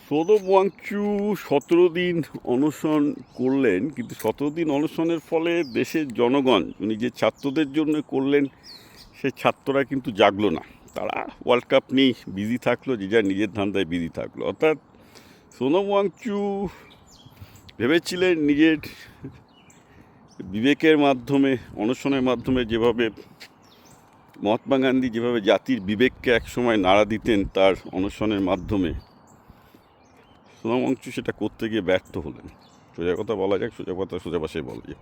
সোনম ওয়াংচু 17 দিন অনশন করলেন, কিন্তু 17 দিন অনশনের ফলে দেশের জনগণ উনি যে ছাত্রদের জন্য করলেন সে ছাত্ররা কিন্তু জাগলো না। তারা ওয়ার্ল্ড কাপ নিয়ে বিজি থাকলো, যে যার নিজের ধান্দায় বিজি থাকলো। অর্থাৎ সোনম ওয়াংচু ভেবেছিলেন নিজের বিবেকের মাধ্যমে, অনশনের মাধ্যমে, যেভাবে মহাত্মা গান্ধী যেভাবে জাতির বিবেককে একসময় নাড়া দিতেন তার অনশনের মাধ্যমে, সোনম ওয়াংচু সেটা করতে গিয়ে ব্যর্থ হলেন। সোজা কথা বলা যাক, সোজা কথা সোজা ভাষায় বলা যাক।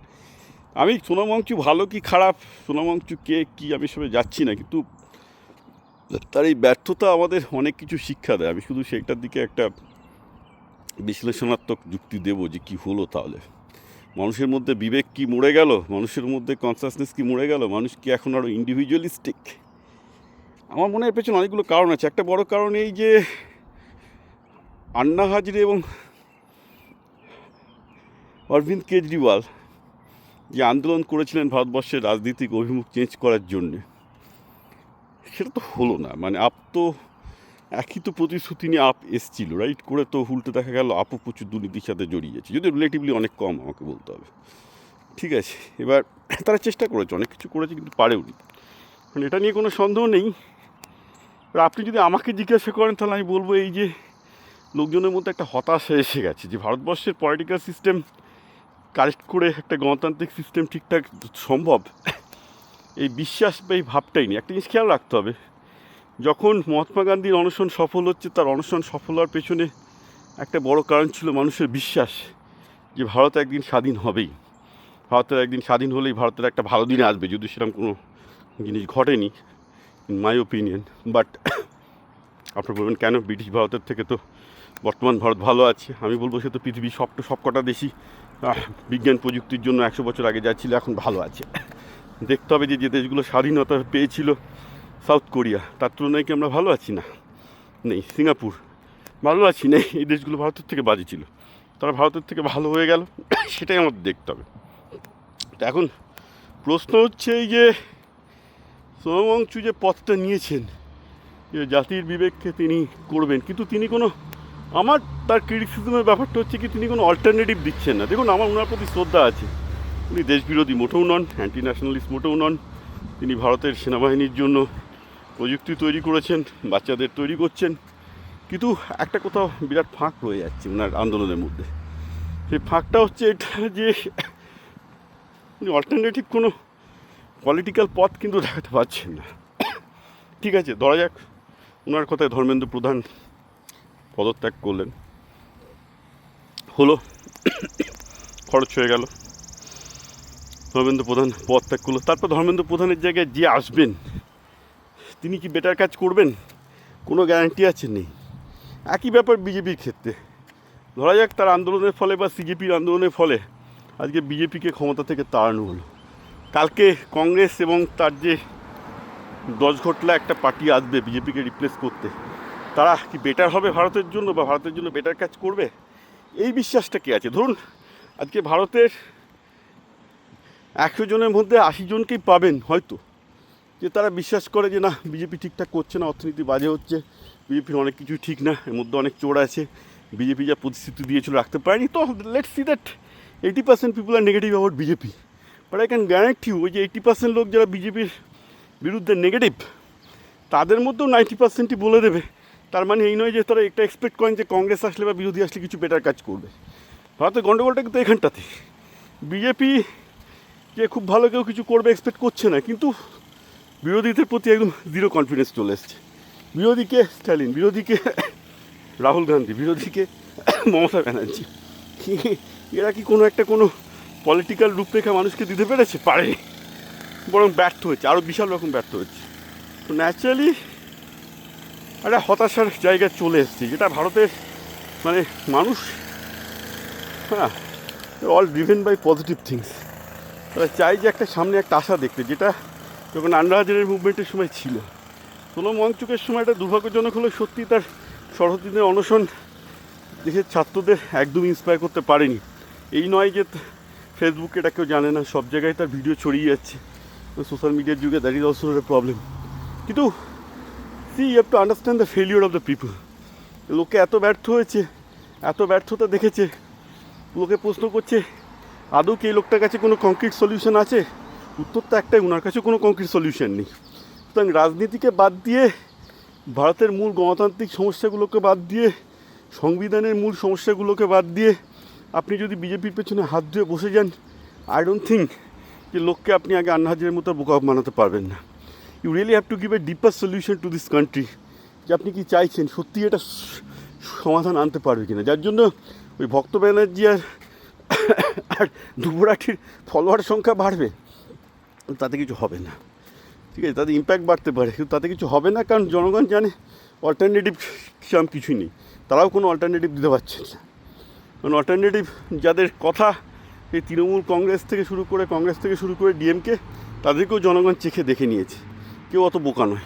আমি সোনম ওয়াংচু ভালো কি খারাপ, সোনম ওয়াংচু কে কী, আমি সবে যাচ্ছি না, কিন্তু তার এই ব্যর্থতা আমাদের অনেক কিছু শিক্ষা দেয়। আমি শুধু সেইটার দিকে একটা বিশ্লেষণাত্মক যুক্তি দেব যে কী হলো তাহলে। মানুষের মধ্যে বিবেক কি মরে গেল? মানুষের মধ্যে কনসাসনেস কি মরে গেল? মানুষ কি এখন আরও ইন্ডিভিজুয়ালিস্টিক? আমার মনে হয় পেছনে অনেকগুলো কারণ আছে। একটা বড় কারণ এই যে আন্না হাজরে এবং অরবিন্দ কেজরিওয়াল যে আন্দোলন করেছিলেন ভারতবর্ষের রাজনৈতিক অভিমুখ চেঞ্জ করার জন্যে, সেটা তো হলো না। মানে আপ তো একই তো প্রতিশ্রুতি নিয়ে আপ এসছিল, রাইট? করে তো উল্টে দেখা গেল আপও প্রচুর দুর্নীতির সাথে জড়িয়েছে, যদি রিলেটিভলি অনেক কম আমাকে বলতে হবে। ঠিক আছে, এবার তারা চেষ্টা করেছে, অনেক কিছু করেছে, কিন্তু পারেওনি। মানে এটা নিয়ে কোনো সন্দেহ নেই। আর আপনি যদি আমাকে জিজ্ঞাসা করেন তাহলে আমি বলবো এই যে লোকজনের মধ্যে একটা হতাশা এসে গেছে যে ভারতবর্ষের পলিটিক্যাল সিস্টেম কারেক্ট করে একটা গণতান্ত্রিক সিস্টেম ঠিকঠাক সম্ভব, এই বিশ্বাস বা এই ভাবটাই নেই। একটা জিনিস খেয়াল রাখতে হবে, যখন মহাত্মা গান্ধীর অনশন সফল হচ্ছে, তার অনশন সফল হওয়ার পেছনে একটা বড় কারণ ছিল মানুষের বিশ্বাস যে ভারত একদিন স্বাধীন হবেই। ভারতের একদিন স্বাধীন হলেই ভারতের একটা ভালো দিন আসবে, যদি সেরকম কোনো জিনিস ঘটেনি ইন মাই ওপিনিয়ন। বাট আপনারা বলবেন কেন, ব্রিটিশ ভারতের থেকে তো বর্তমান ভারত ভালো আছে। আমি বলবো সে তো পৃথিবীর সবকটা দেশই বিজ্ঞান প্রযুক্তির জন্য 100 বছর আগে যা ছিল এখন ভালো আছে। দেখতে হবে যে যে দেশগুলো স্বাধীনতা পেয়েছিল, সাউথ কোরিয়া, তার তুলনায় কি আমরা ভালো আছি? না, নেই। সিঙ্গাপুর ভালো আছি? নেই। এই দেশগুলো ভারতের থেকে বাজে ছিল, তারা ভারতের থেকে ভালো হয়ে গেল, সেটাই আমাদের দেখতে হবে। তা এখন প্রশ্ন হচ্ছে এই যে সোনম ওয়াংচু যে পথটা নিয়েছেন, যে জাতির বিবেককে তিনি করবেন, কিন্তু তিনি কোনো, আমার তার ক্রিটিসিজমের ব্যাপারটা হচ্ছে কি তিনি কোনো অল্টারনেটিভ দিচ্ছেন না। দেখুন, আমার ওনার প্রতি শ্রদ্ধা আছে, উনি দেশবিরোধী মোটেও নন, অ্যান্টি ন্যাশনালিস্ট মোটেও নন। তিনি ভারতের সেনাবাহিনীর জন্য প্রযুক্তি তৈরি করেছেন, বাচ্চাদের তৈরি করছেন, কিন্তু একটা কোথাও বিরাট ফাঁক রয়ে যাচ্ছে ওনার আন্দোলনের মধ্যে। সেই ফাঁকটা হচ্ছে এটা যে উনি অল্টারনেটিভ কোনো পলিটিক্যাল পথ কিন্তু দেখাতে পারছেন না। ঠিক আছে, ধরা যাক ওনার কথায় ধর্মেন্দ্র প্রধান পদত্যাগ করলেন, হলো, খরচ হয়ে গেল, ধর্মেন্দ্র প্রধান পদত্যাগ করলো। তারপর ধর্মেন্দ্র প্রধানের জায়গায় যে আসবেন তিনি কি বেটার কাজ করবেন? কোনো গ্যারান্টি আছে? নেই। একই ব্যাপার বিজেপির ক্ষেত্রে। ধরা যাক তার আন্দোলনের ফলে বা সিজেপির আন্দোলনের ফলে আজকে বিজেপিকে ক্ষমতা থেকে তাড়ানো হলো, কালকে কংগ্রেস এবং তার যে 10 ঘটলা একটা পার্টি আসবে বিজেপিকে রিপ্লেস করতে, তারা কি বেটার হবে ভারতের জন্য, বা ভারতের জন্য বেটার কাজ করবে? এই বিশ্বাসটা কি আছে? ধরুন আজকে ভারতের 100 জনের মধ্যে 80 জনকেই পাবেন হয়তো, যে তারা বিশ্বাস করে যে না, বিজেপি ঠিকঠাক করছে না, অর্থনীতি বাজে হচ্ছে, বিজেপির অনেক কিছুই ঠিক না, এর মধ্যে অনেক চোর আছে, বিজেপি যা প্রতিশ্রুতি দিয়েছিল রাখতে পারেনি। তো let's see that 80% people are negative about BJP, but I can guarantee you ওই যে 80% লোক যারা বিজেপির বিরুদ্ধে নেগেটিভ, তাদের মধ্যেও 90%ই বলে দেবে। তার মানে এই নয় যে তারা একটা এক্সপেক্ট করেন যে কংগ্রেস আসলে বা বিরোধী আসলে কিছু বেটার কাজ করবে। ভারতের গণ্ডগোলটা কিন্তু এখানটাতে, বিজেপি যে খুব ভালো কেউ কিছু করবে এক্সপেক্ট করছে না, কিন্তু বিরোধীদের প্রতি একদম জিরো কনফিডেন্স চলে এসছে। বিরোধীকে স্ট্যালিন, বিরোধীকে রাহুল গান্ধী, বিরোধীকে মমতা ব্যানার্জি, এরা কি কোনো একটা কোনো পলিটিক্যাল রূপরেখা মানুষকে দিতে পেরেছে? পারেনি, বরং ব্যর্থ হয়েছে, আরও বিশাল রকম ব্যর্থ হচ্ছে। তো ন্যাচারালি একটা হতাশার জায়গায় চলে এসছে, যেটা ভারতের মানে মানুষ, হ্যাঁ, all driven by positive things. তারা চাই যে একটা সামনে একটা আশা দেখতে, যেটা যখন আন্না হাজারের মুভমেন্টের সময় ছিল। সোনম ওয়াংচুকের সময় একটা দুর্ভাগ্যজনক হলো সত্যি, তার 17 দিনের অনশন দেশের ছাত্রদের একদম ইন্সপায়ার করতে পারেনি। এই নয় যে ফেসবুকে এটা কেউ জানে না, সব জায়গায় তার ভিডিও ছড়িয়ে যাচ্ছে, সোশ্যাল মিডিয়ার যুগে, that is also a problem. কিন্তু see you have to understand the failure of the people. লোকে এত ব্যর্থ হয়েছে, এত ব্যর্থতা দেখেছে, লোকে প্রশ্ন করছে আদৌ কি এই লোকটার কাছে কোনো কংক্রিট সলিউশন আছে? উত্তর তো একটাই, ওনার কাছে কোনো কংক্রিট সলিউশন নেই। সুতরাং রাজনীতিকে বাদ দিয়ে, ভারতের মূল গণতান্ত্রিক সমস্যাগুলোকে বাদ দিয়ে, সংবিধানের মূল সমস্যাগুলোকে বাদ দিয়ে আপনি যদি বিজেপির পেছনে হাত ধুয়ে বসে যান, আই ডোন্ট থিঙ্ক যে লোককে আপনি আগে আন্না হাজারের মতো বোকা বানাতে পারবেন না। You really have to give a deeper solution to this country, যে আপনি কি চাইছেন, সত্যি এটা সমাধান আনতে পারবে কিনা। যার জন্য ওই ভক্ত ব্যানার্জি আর দুবরাটির ফলোয়ার সংখ্যা বাড়বে, তাতে কিছু হবে না, ঠিক আছে, তাতে ইম্প্যাক্ট বাড়তে পারে, কিন্তু তাতে কিছু হবে না, কারণ জনগণ জানে অল্টারনেটিভ সেরকম কিছুই নেই। তারাও কোনো অল্টারনেটিভ দিতে পারছে না, কারণ অল্টারনেটিভ যাদের কথা, এই তৃণমূল কংগ্রেস থেকে শুরু করে ডিএমকে, তাদেরকেও জনগণ চেখে দেখে নিয়েছে, কেউ অত বোকা নয়।